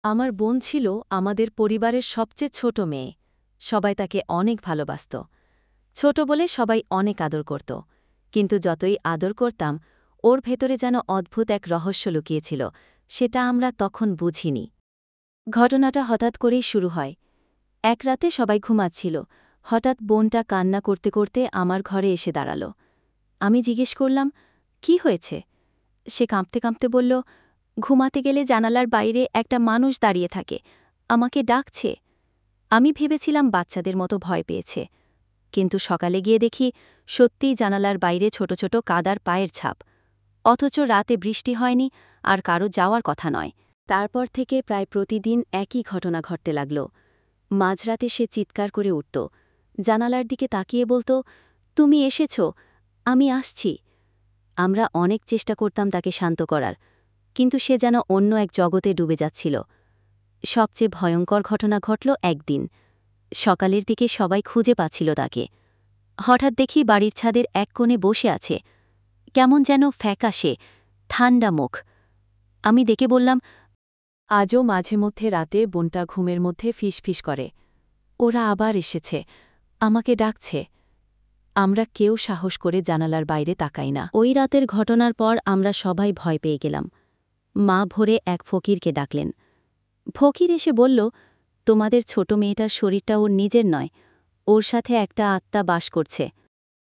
আমার বোন ছিল আমাদের পরিবারের সবচেয়ে ছোট মেয়ে। সবাই তাকে অনেক ভালোবাসত। ছোট বলে সবাই অনেক আদর করত। কিন্তু যতই আদর করতাম, ওর ভেতরে যেন অদ্ভুত এক রহস্য লুকিয়েছিল, সেটা আমরা তখন বুঝিনি। ঘটনাটা হঠাৎ করেই শুরু হয়। এক রাতে সবাই ঘুমাচ্ছিল। হঠাৎ বোনটা কান্না করতে করতে আমার ঘরে এসে দাঁড়াল। আমি জিজ্ঞেস করলাম, কি হয়েছে? সে কাঁপতে কাঁপতে বলল, ঘুমাতে গেলে জানালার বাইরে একটা মানুষ দাঁড়িয়ে থাকে, আমাকে ডাকছে। আমি ভেবেছিলাম বাচ্চাদের মতো ভয় পেয়েছে। কিন্তু সকালে গিয়ে দেখি সত্যিই জানালার বাইরে ছোট ছোট কাদার পায়ের ছাপ। অথচ রাতে বৃষ্টি হয়নি, আর কারো যাওয়ার কথা নয়। তারপর থেকে প্রায় প্রতিদিন একই ঘটনা ঘটতে লাগল। মাঝরাতে সে চিৎকার করে উঠত, জানালার দিকে তাকিয়ে বলত, তুমি এসেছ, আমি আসছি। আমরা অনেক চেষ্টা করতাম তাকে শান্ত করার, কিন্তু সে যেন অন্য এক জগতে ডুবে যাচ্ছিল। সবচেয়ে ভয়ঙ্কর ঘটনা ঘটল একদিন। সকালের দিকে সবাই খুঁজে পাচ্ছিল তাকে। হঠাৎ দেখি বাড়ির ছাদের এক কোণে বসে আছে, কেমন যেন ফ্যাকাশে, ঠান্ডা মুখ। আমি দেখে বললাম, আজও মাঝে মধ্যে রাতে বোনটা ঘুমের মধ্যে ফিসফিস করে। ওরা আবার এসেছে, আমাকে ডাকছে। আমরা কেউ সাহস করে জানালার বাইরে তাকাই না। ওই রাতের ঘটনার পর আমরা সবাই ভয় পেয়ে গেলাম। মা ভোরে এক ফকিরকে ডাকলেন। ফকির এসে বলল, তোমাদের ছোট মেয়েটার শরীরটা ওর নিজের নয়, ওর সাথে একটা আত্মা বাস করছে।